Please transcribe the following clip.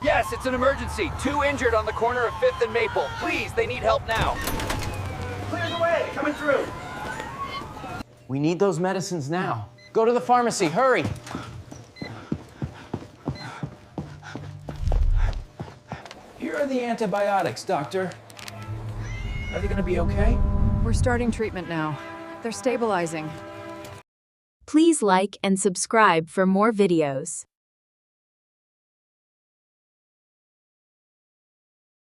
Yes, it's an emergency. 2 injured on the corner of 5th and Maple. Please, they need help now. Clear the way, coming through. We need those medicines now. Go to the pharmacy, hurry. Here are the antibiotics, doctor. Are they gonna be okay? We're starting treatment now. They're stabilizing. Please like and subscribe for more videos.